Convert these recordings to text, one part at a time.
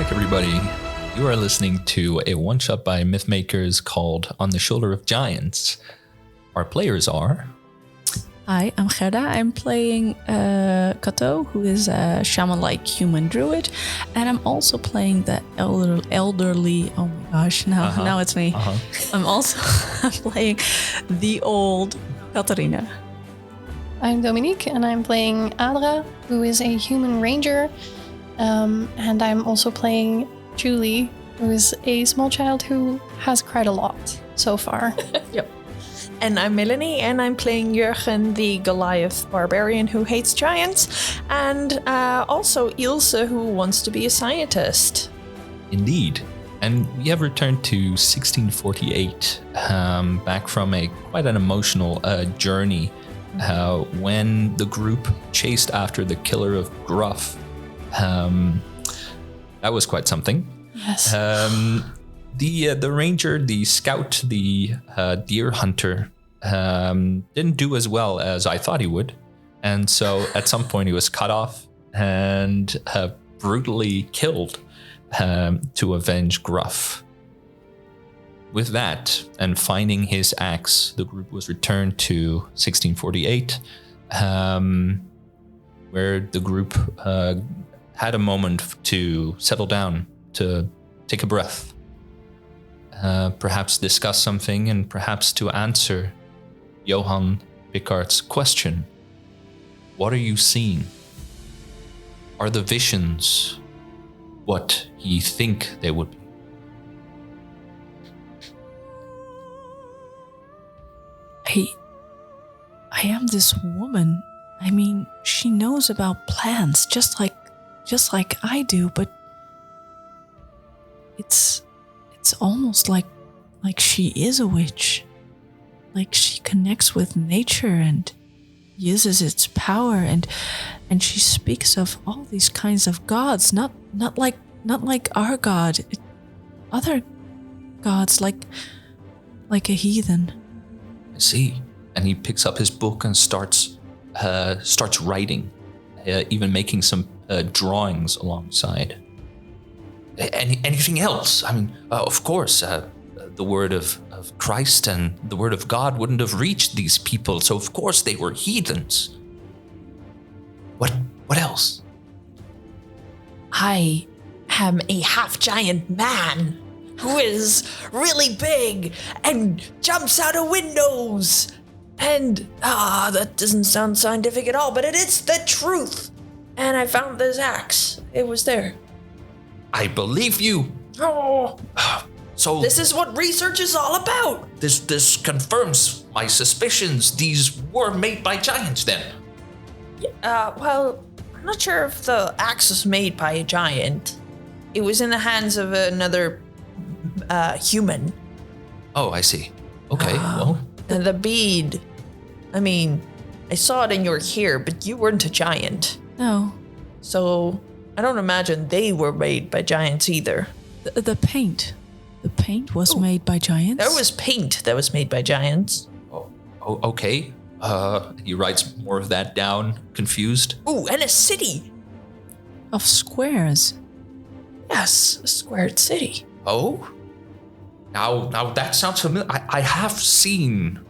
back, everybody. You are listening to a one-shot by Mythmakers called On the Shoulder of Giants. Our players are... Hi, I'm Gerda. I'm playing Kato, who is a shaman-like human druid. And I'm also playing the elderly... Oh my gosh, now it's me. I'm also playing the old Katarina. I'm Dominique, and I'm playing Adra, who is a human ranger. And I'm also playing Julie, who is a small child who has cried a lot so far. Yep. And I'm Melanie, and I'm playing Jurgen, the Goliath barbarian who hates giants, and also Ilse, who wants to be a scientist. Indeed. And we have returned to 1648, back from quite an emotional journey when the group chased after the killer of Gruff. That was quite something. Yes. The ranger, the scout, the deer hunter didn't do as well as I thought he would. And so at some point he was cut off and brutally killed to avenge Gruff. With that, and finding his axe, the group was returned to 1648, where the group had a moment to settle down, to take a breath, perhaps discuss something, and perhaps to answer Johan Picard's question. What are you seeing? Are the visions what you think they would be? I am this woman. I mean, she knows about plants just like I do, but it's almost like she is a witch. Like she connects with nature and uses its power, and she speaks of all these kinds of gods, not like our god, other gods, like a heathen. I see. And he picks up his book and starts writing, even making some drawings alongside. Anything else? I mean, of course, the word of Christ and the word of God wouldn't have reached these people, so of course they were heathens. What else? I am a half-giant man who is really big and jumps out of windows. And, that doesn't sound scientific at all, but it is the truth. And I found this axe. It was there. I believe you. Oh, So this is what research is all about. this confirms my suspicions. These were made by giants then. Well, I'm not sure if the axe was made by a giant. It was in the hands of another human. Oh, I see. Okay, well. And the bead, I mean, I saw it in your hair, but you weren't a giant. No, So I don't imagine they were made by giants either. the paint. The paint was made by giants. There was paint that was made by giants. Oh, okay. He writes more of that down, confused. Ooh, and a city. of squares. Yes, a squared city. Oh? Now that sounds familiar. I have seen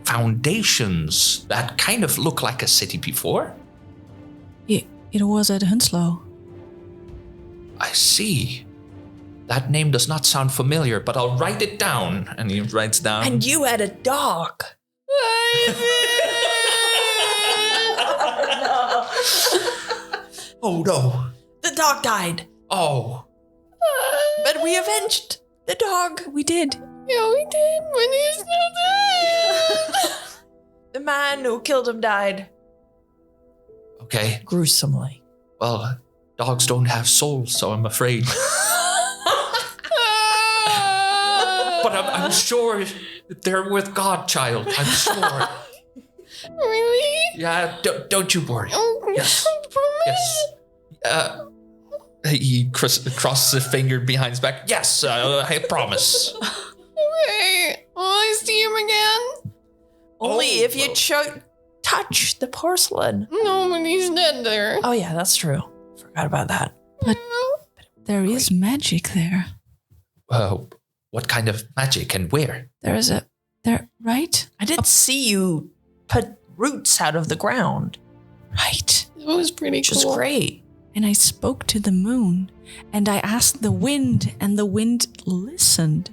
foundations that kind of look like a city before. It was at Hunslow. I see. That name does not sound familiar, but I'll write it down. And he writes down. And you had a dog. Oh no. The dog died, Oh. but we avenged the dog. We did. Yeah, we did, but he's still dead. The man who killed him died Okay. gruesomely. Well, dogs don't have souls, so I'm afraid. But I'm sure they're with God, child. I'm sure. Really? Yeah, don't you worry. Oh, Yes. promise? Yes. He crosses his finger behind his back. Yes, I promise. Okay. Will I see him again? Only if you touch the porcelain. No, but he's dead there. Oh yeah, that's true. Forgot about that. But There is magic there. What kind of magic and where? Right? I did see you put roots out of the ground. Right. It was pretty Which cool. is great. And I spoke to the moon, and I asked the wind, and the wind listened.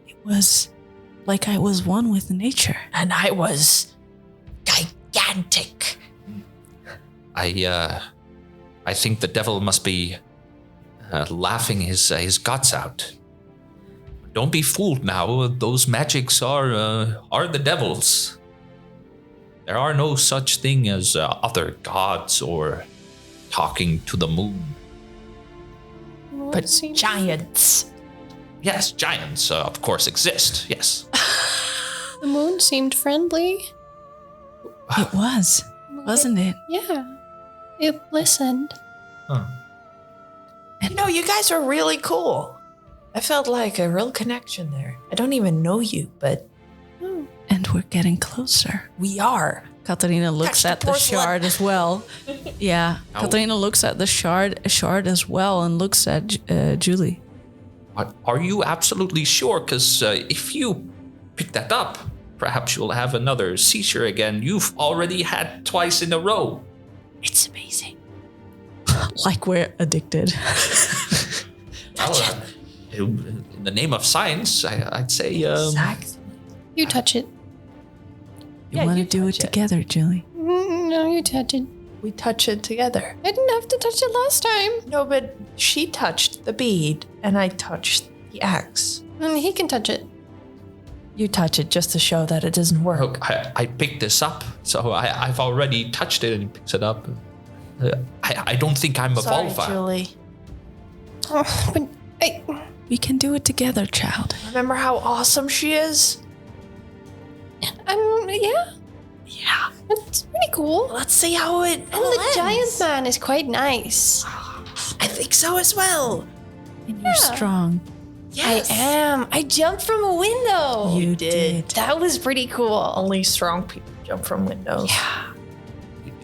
It was like I was one with nature. And I was gigantic. I think the devil must be laughing his guts out. Don't be fooled now. Those magics are the devil's. There are no such thing as other gods or talking to the moon. Well, But it seems- giants. Yes, giants, of course, exist. Yes. The moon seemed friendly. It was, wasn't it? Yeah. It listened. Huh. You know, you guys are really cool. I felt like a real connection there. I don't even know you, but Oh. And we're getting closer. we are. Katarina looks Touch at the the porcelain. shard as well. Yeah, Ow. Katarina looks at the shard as well and looks at Julie. Are you absolutely sure? Because if you pick that up, perhaps you'll have another seizure again. You've already had twice in a row. It's amazing. Like we're addicted. Well, in the name of science, I'd say Exactly. You touch it. You Yeah, want to you do it touch it. together, Julie? No, you touch it. We touch it together. I didn't have to touch it last time. No, but she touched the bead and I touched the axe. And he can touch it. You touch it just to show that it doesn't work. look, I picked this up, so I've already touched it and he picks it up. I don't think I'm a Sorry, Volva. Julie. Oh, but We can do it together, child. Remember how awesome she is? yeah, Yeah. it's pretty cool. Let's see how it And the giant man is quite nice. I think so as well. And you're Yeah. strong. Yes. I am. I jumped from a window. You did. That was pretty cool. Only strong people jump from windows. Yeah.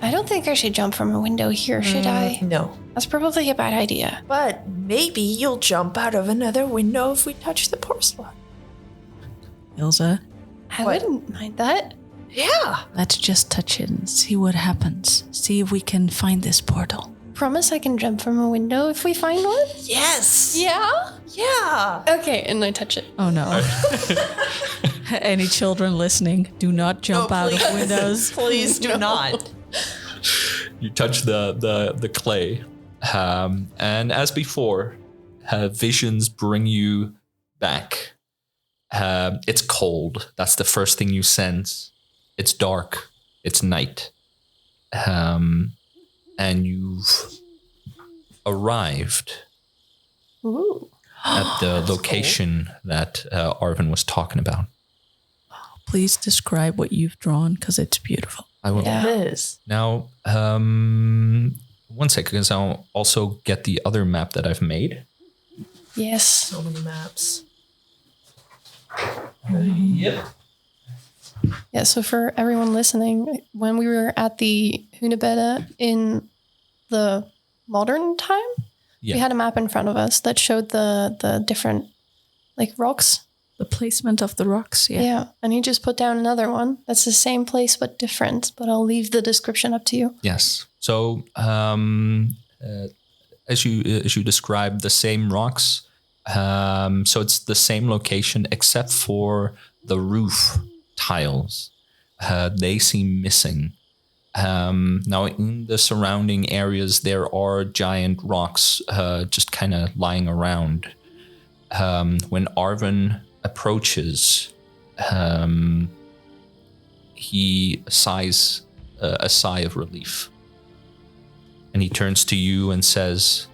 I don't think I should jump from a window here, should I? No. That's probably a bad idea. But maybe you'll jump out of another window if we touch the porcelain. Ilza, I What? wouldn't mind that. Yeah. let's just touch it and see what happens. See if we can find this portal. Promise I can jump from a window if we find one? Yes. Yeah? Yeah. Okay, and I touch it. Oh no. Any children listening, do not jump out of windows. Please do not. You touch the clay, and as before, visions bring you back. It's cold. That's the first thing you sense. It's dark. It's night, and you've arrived Ooh. at the location that Arvin was talking about. Please describe what you've drawn because it's beautiful. I will. Yeah. It is. Now, 1 second, because I'll also get the other map that I've made. Yes. So many maps. Yep. Yeah, so for everyone listening, when we were at the Hunebeda in the modern time, Yeah. we had a map in front of us that showed the different like rocks. The placement of the rocks, yeah. Yeah. And he just put down another one that's the same place but different. But I'll leave the description up to you. Yes. So, as you described, the same rocks. So it's the same location except for the roof tiles. They seem missing. Now, in the surrounding areas, there are giant rocks just kind of lying around. When Arvin approaches, he sighs a sigh of relief. And he turns to you and says,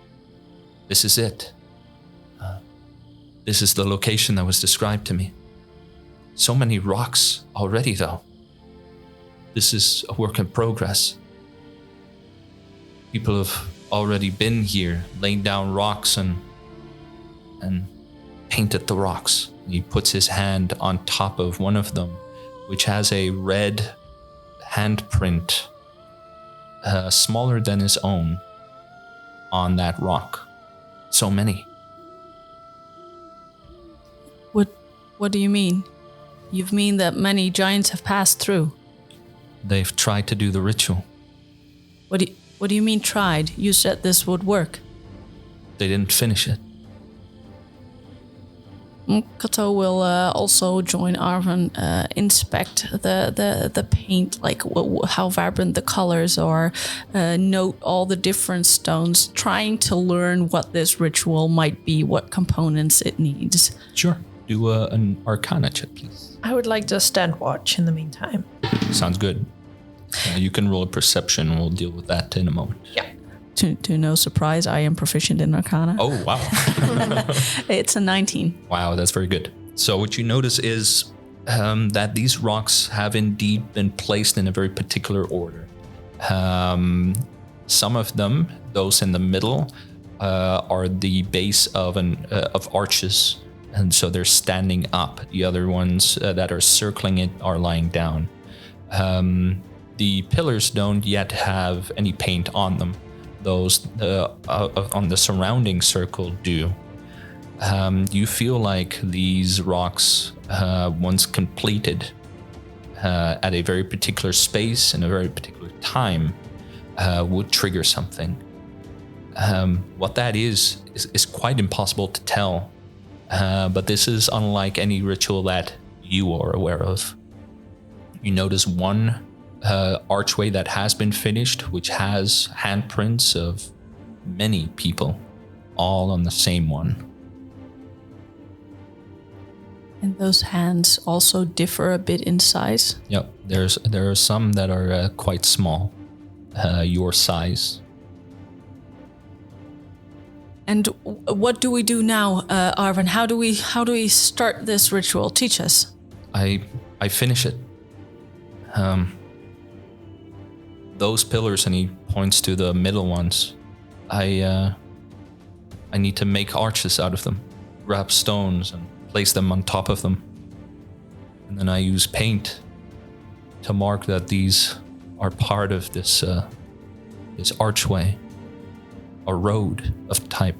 "This is it. This is the location that was described to me. So many rocks already, though. This is a work in progress. People have already been here, laid down rocks and painted the rocks." He puts his hand on top of one of them, which has a red handprint, smaller than his own, on that rock. so many. What do you mean? You mean that many giants have passed through? They've tried to do the ritual. What do you mean tried? You said this would work. They didn't finish it. Kato will also join Arvin, inspect the paint, like how vibrant the colors are, note all the different stones, trying to learn what this ritual might be, what components it needs. Sure. Do an Arcana check, please. I would like to stand watch in the meantime. Sounds good. You can roll a perception. We'll deal with that in a moment. Yeah. To no surprise, I am proficient in Arcana. Oh, wow. It's a 19. Wow, that's very good. So what you notice is that these rocks have indeed been placed in a very particular order. Some of them, those in the middle, are the base of arches, and so they're standing up. The other ones that are circling it are lying down. The pillars don't yet have any paint on them. Those on the surrounding circle do. You feel like these rocks, once completed at a very particular space in a very particular time, would trigger something. What that is quite impossible to tell, but this is unlike any ritual that you are aware of. You notice one archway that has been finished, which has handprints of many people, all on the same one. And those hands also differ a bit in size. Yep, there are some that are quite small, your size. And what do we do now, Arvin? How do we start this ritual? Teach us. I finish it. Those pillars, and he points to the middle ones. I need to make arches out of them, grab stones and place them on top of them. And then I use paint to mark that these are part of this archway, a road of type.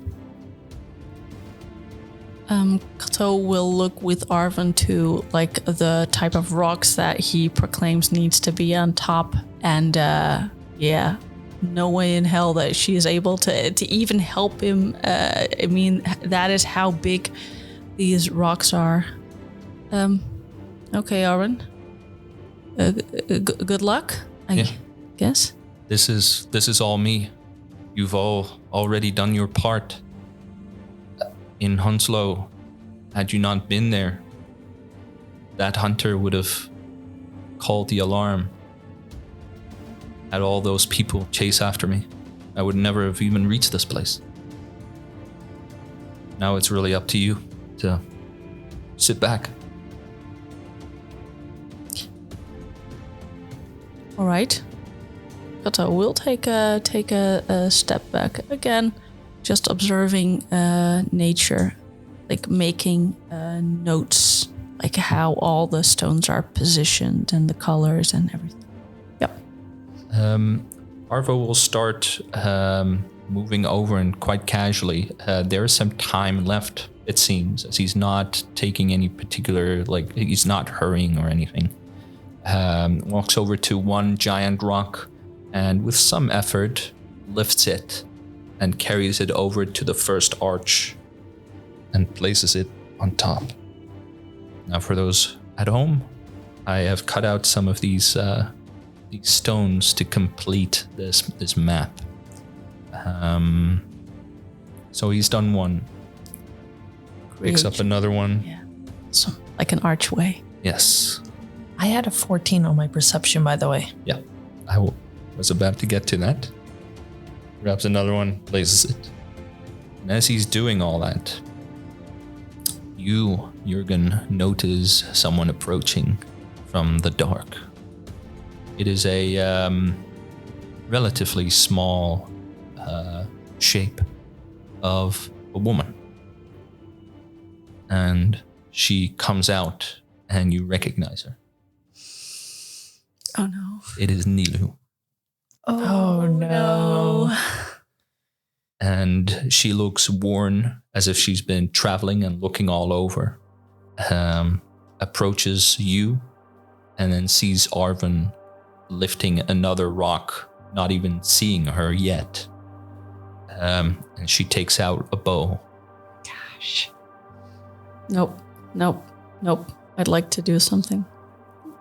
Kato will look with Arvin to like the type of rocks that he proclaims needs to be on top, and no way in hell that she is able to even help him. I mean, that is how big these rocks are. Okay, Arvin. Good luck, I guess. This is all me. You've all already done your part. In Hounslow, had you not been there, that hunter would have called the alarm. Had all those people chase after me, I would never have even reached this place. Now it's really up to you to sit back. All right. Kato will take a step back again, just observing nature, like making notes, like how all the stones are positioned and the colors and everything. Yep. Arvo will start moving over, and quite casually, there is some time left, it seems, as he's not taking any particular, like he's not hurrying or anything. Walks over to one giant rock and with some effort lifts it and carries it over to the first arch and places it on top. Now for those at home, I have cut out some of these stones to complete this map. So he's done one. Picks up another one. Yeah. So like an archway. Yes. I had a 14 on my perception, by the way. Yeah. I was about to get to that. Grabs another one, places it. And as he's doing all that, you, Jürgen, notice someone approaching from the dark. It is a relatively small shape of a woman. And she comes out and you recognize her. Oh no. It is Nilu. Oh no. and she looks worn, as if she's been traveling and looking all over. Approaches you and then sees Arvin lifting another rock, not even seeing her yet. And she takes out a bow. Gosh. Nope. I'd like to do something.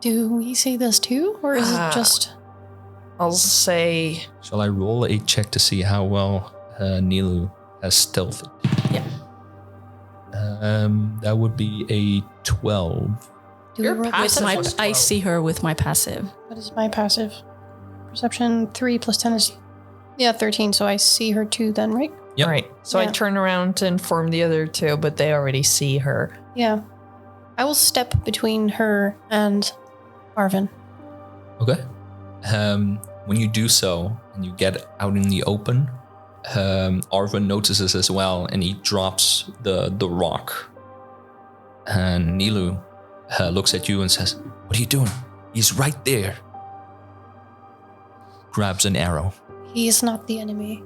Do we see this too? Or is it just... I'll say... Shall I roll a check to see how well Nilu has stealthed? Yeah. That would be a 12. Do we Your roll passive with was I see her with my passive. What is my passive? Perception 3 plus 10 is... Yeah, 13, so I see her too then, right? Yep. All right. So I Yeah. turn around to inform the other two, but they already see her. Yeah. I will step between her and Arvin. Okay. When you do so and you get out in the open, Arvin notices as well, and he drops the rock. And Nilu looks at you and says, "What are you doing? He's right there." Grabs an arrow. He is not the enemy.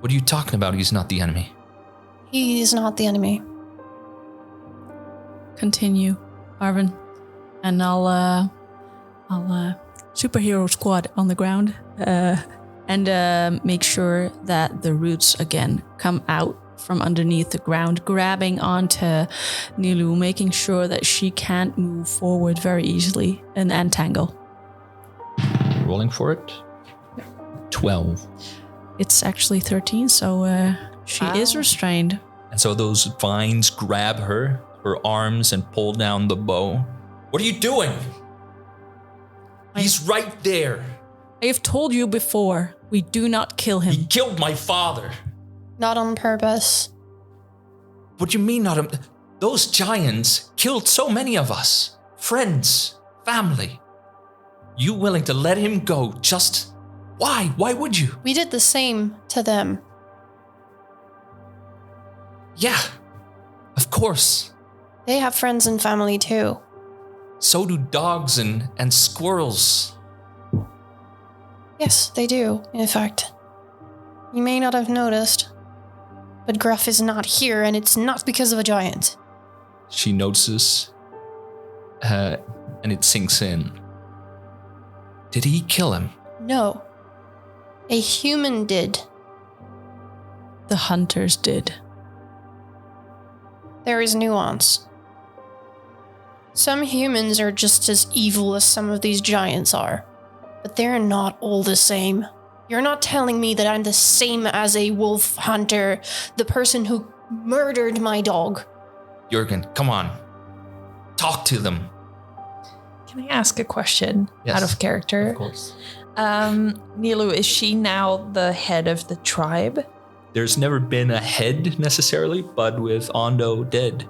What are you talking about? He's not the enemy. He is not the enemy. Continue, Arvin, and I'll superhero squad on the ground, and make sure that the roots again come out from underneath the ground, grabbing onto Nilu, making sure that she can't move forward very easily and entangle. Rolling for it. 12. It's actually 13, so she is restrained. And so those vines grab her arms, and pull down the bow. What are you doing? He's right there. I have told you before, we do not kill He him. killed my father. Not on purpose. What do you mean not a... Those giants killed so many of us. Friends, family. You willing to let him go just... Why? Why would you? We did the same to them. Yeah, of course. They have friends and family too. So do dogs and squirrels. Yes, they do, in fact. You may not have noticed, but Gruff is not here, and it's not because of a giant. She notices, and it sinks in. Did he kill him? No. A human did. The hunters did. There is nuance. Some humans are just as evil as some of these giants are, but they're not all the same. You're not telling me that I'm the same as a wolf hunter, the person who murdered my dog. Jurgen, come on. Talk to them. Can I ask a question Yes, out of character? Of course. Nilu, is she now the head of the tribe? There's never been a head necessarily, but with Ondo dead,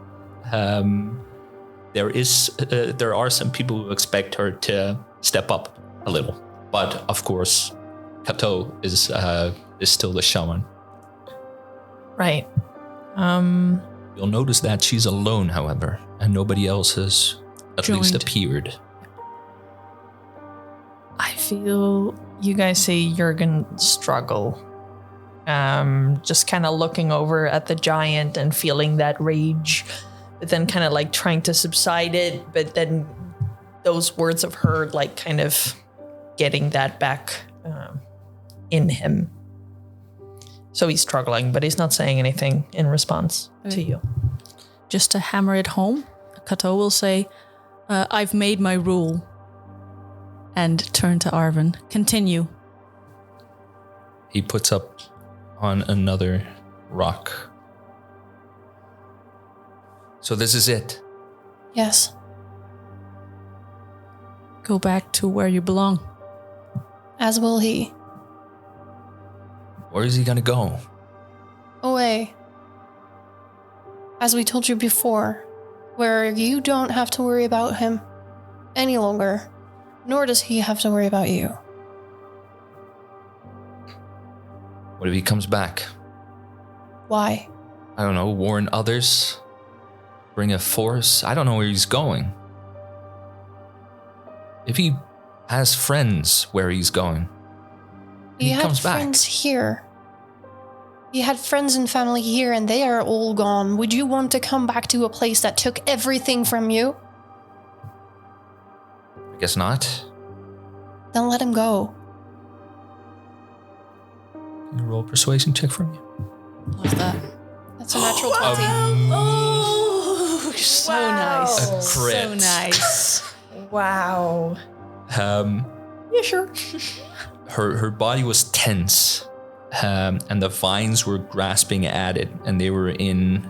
there are some people who expect her to step up a little. But of course, Kato is still the shaman. Right. You'll notice that she's alone, however, and nobody else has at least Joined. appeared. I feel you guys see Jurgen struggle. Just kind of looking over at the giant and feeling that rage, but then kind of like trying to subside it, but then those words of her like kind of getting that back in him. So he's struggling, but he's not saying anything in response to you. Just to hammer it home, Kato will say, I've made my rule. And turn to Arvin. Continue. He puts up on another rock. So this is it. Yes. Go back to where you belong. As will he. Where is he gonna go? Away. As we told you before, where you don't have to worry about him any longer, nor does he have to worry about you. What if he comes back? Why? I don't know, warn others? Bring a force? I don't know where he's going. If he has friends where he's going, He he had comes back. friends here. He had friends and family here and they are all gone. Would you want to come back to a place that took everything from you? I guess not. Then let him go. Can you roll a persuasion check for me? Love that. That's a natural 20. Oh, so nice. A crit. So nice. Wow. Yeah, sure. Her body was tense, and the vines were grasping at it, and they were in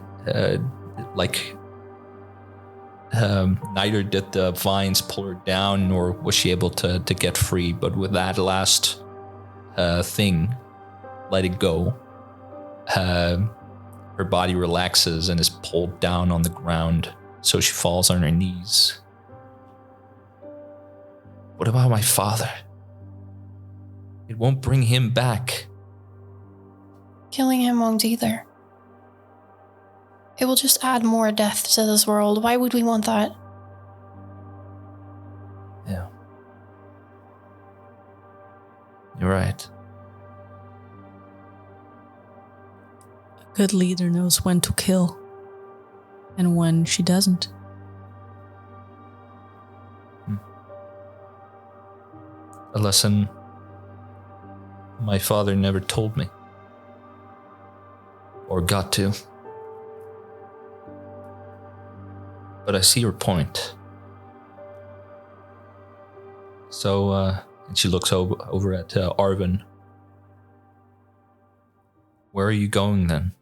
neither did the vines pull her down nor was she able to get free. But with that last thing, let it go, her body relaxes and is pulled down on the ground, so she falls on her knees. What about my father? It won't bring him back. Killing him won't either. It will just add more death to this world. Why would we want that? Yeah. You're right. A good leader knows when to kill and when she doesn't. A lesson my father never told me. Or got to. But I see your point. So, and she looks over at Arvin. Where are you going then?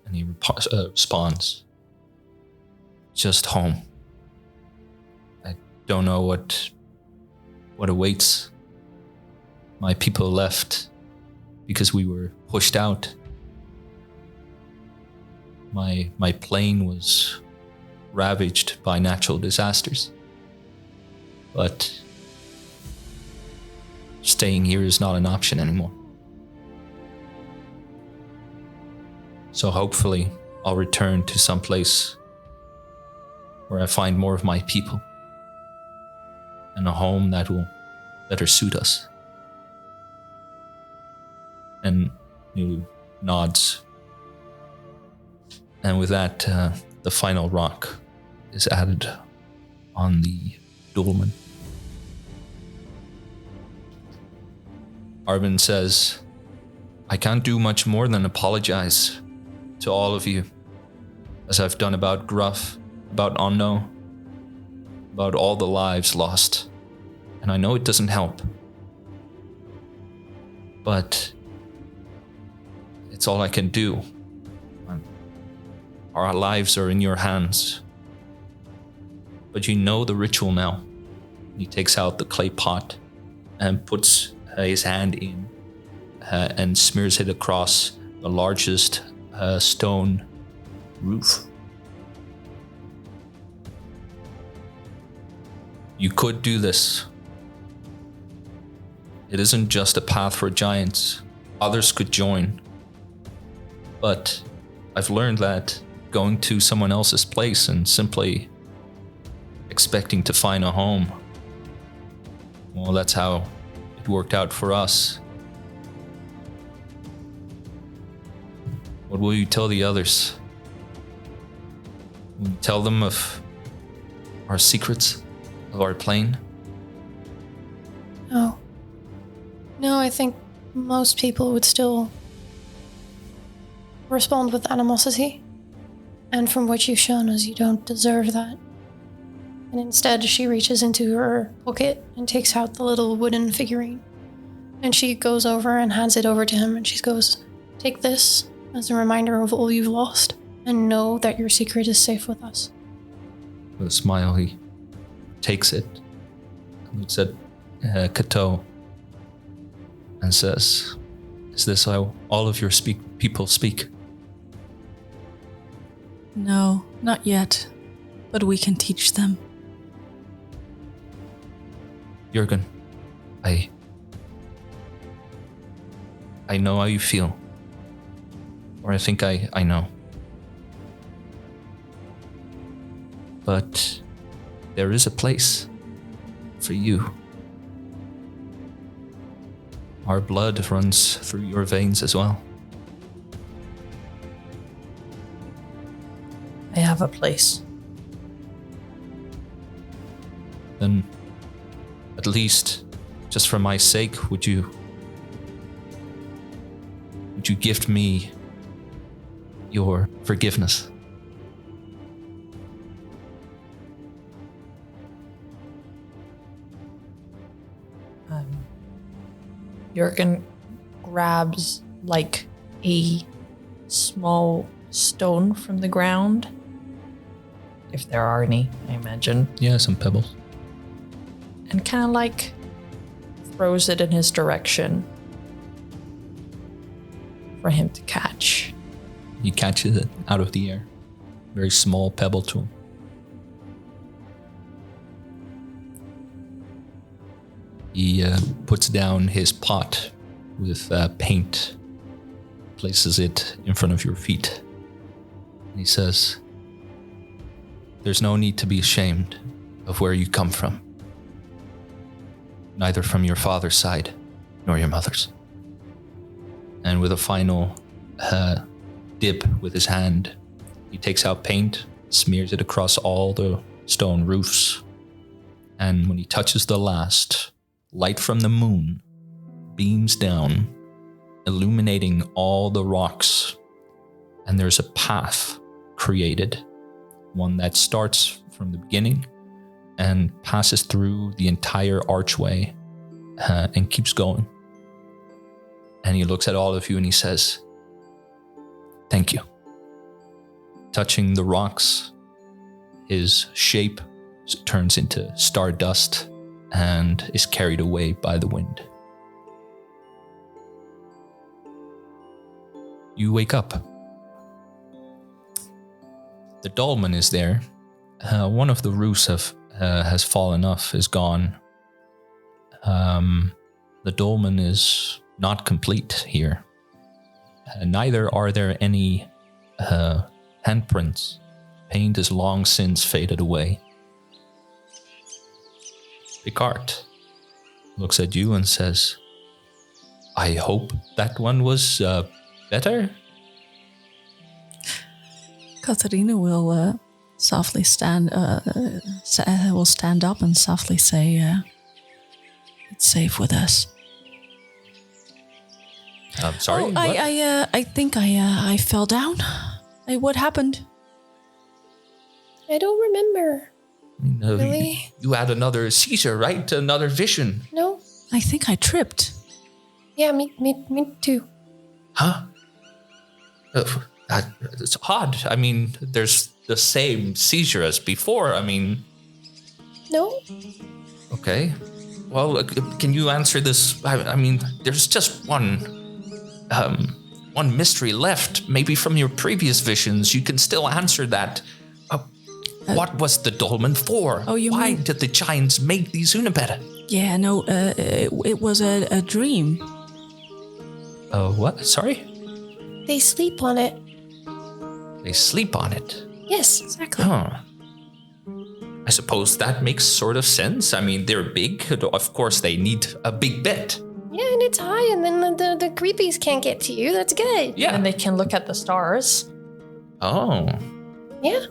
And he responds, just home. I don't know what awaits. My people left because we were pushed out. My plane was ravaged by natural disasters. But staying here is not an option anymore. So hopefully I'll return to some place where I find more of my people and a home that will better suit us. And he nods. And with that, the final rock is added on the dolmen. Arvin says, I can't do much more than apologize to all of you, as I've done about Gruff, about Onno, about all the lives lost. And I know it doesn't help. But it's all I can do. Our lives are in your hands. But you know the ritual now. He takes out the clay pot and puts his hand in and smears it across the largest stone roof. You could do this. It isn't just a path for giants. Others could join. But I've learned that going to someone else's place and simply expecting to find a home, well, that's how it worked out for us. What will you tell the others? Will you tell them of our secrets, of our plane? No. No, I think most people would still respond with animosity. And from what you've shown us, you don't deserve that. And instead, she reaches into her pocket and takes out the little wooden figurine. And she goes over and hands it over to him, and she goes, take this as a reminder of all you've lost, and know that your secret is safe with us. With a smile, he takes it, looks at Kato, and says, is this how all of your people speak? No, not yet. But we can teach them. Jürgen, I know how you feel. Or I think I know. But there is a place for you. Our blood runs through your veins as well. I have a place. Then, at least, just for my sake, would you gift me your forgiveness? Jurgen grabs like a small stone from the ground. If there are any, I imagine. Yeah, some pebbles. And kind of like throws it in his direction for him to catch. He catches it out of the air. Very small pebble to him. He puts down his pot with paint, places it in front of your feet. And he says, "There's no need to be ashamed of where you come from. Neither from your father's side nor your mother's." And with a final dip with his hand, he takes out paint, smears it across all the stone roofs. And when he touches the last, light from the moon beams down, illuminating all the rocks. And there's a path created, one that starts from the beginning and passes through the entire archway and keeps going. And he looks at all of you and he says, "Thank you." Touching the rocks, his shape turns into stardust and is carried away by the wind. You wake up. The dolmen is there. One of the roofs has fallen off, is gone. The dolmen is not complete here. Neither are there any handprints. Paint is long since faded away. Picard looks at you and says, "I hope that one was better?" Katarina will softly stand up and softly say, "It's safe with us." I'm sorry. Oh, what? I think I fell down. What happened? I don't remember. No, Really? You had another seizure, right? Another vision. No? I think I tripped. Yeah, me too. Huh? It's odd. I mean, there's the same seizure as before. I mean, No? okay. Well, can you answer this? I mean, there's just one mystery left. Maybe from your previous visions, you can still answer that. What was the dolmen for? Oh, you Why mean- did the giants make these Unabed? Yeah, no, it was a dream. What? Sorry? They sleep on it. They sleep on it. Yes. Exactly. Huh. I suppose that makes sort of sense. I mean, they're big. Of course, they need a big bed. Yeah, and it's high, and then the creepies can't get to you. That's good. Yeah. And they can look at the stars. Oh, Yeah.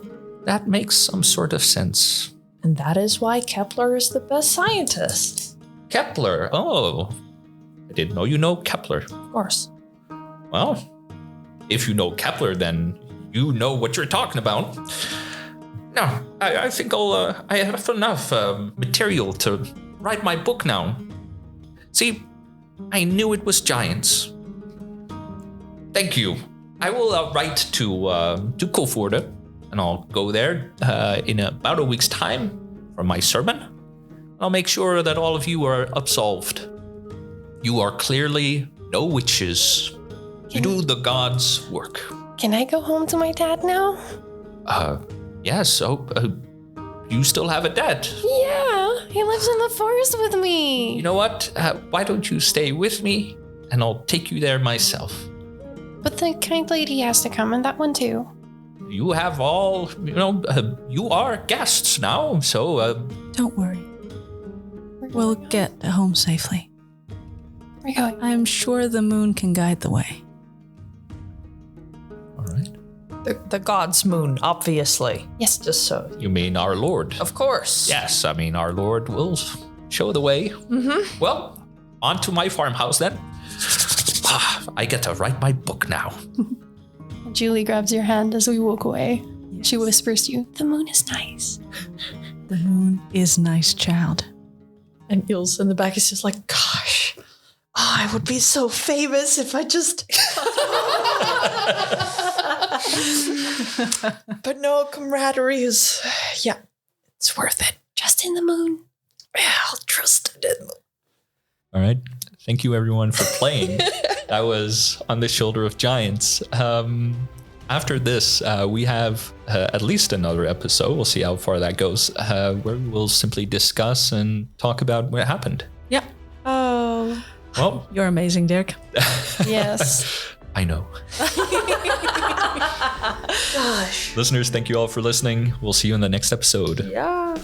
that makes some sort of sense. And that is why Kepler is the best scientist. Kepler. Oh, I didn't know you know Kepler. Of course. Well, if you know Kepler, then you know what you're talking about. No, I think I have enough material to write my book now. See, I knew it was giants. Thank you. I will write to Coevorden, and I'll go there in about a week's time for my sermon. I'll make sure that all of you are absolved. You are clearly no witches. You do the gods' work. Can I go home to my dad now? Yes, so you still have a dad. Yeah, he lives in the forest with me. You know what? Why don't you stay with me and I'll take you there myself. But the kind lady has to come, and that one too. You have all, you are guests now, so Don't worry. We'll get home safely. Where are you going? I'm sure the moon can guide the way. all right. The god's moon, obviously. Yes. Just so. You mean our Lord? Of course. Yes, I mean, our Lord will show the way. Mm-hmm. Well, on to my farmhouse then. I get to write my book now. Julie grabs your hand as we walk away. She whispers to you, "The moon is nice." The moon is nice, child. And Ilse in the back is just like, gosh, I would be so famous if I just. But no, camaraderie is, yeah, it's worth it. Just in the moon. Yeah, I'll trust it. All right. Thank you, everyone, for playing. That was On the Shoulder of Giants. After this, we have at least another episode. We'll see how far that goes, where we'll simply discuss and talk about what happened. Yeah. Oh. Well, You're amazing, Dirk. Yes. I know. Gosh. Listeners, thank you all for listening. We'll see you in the next episode. Yeah.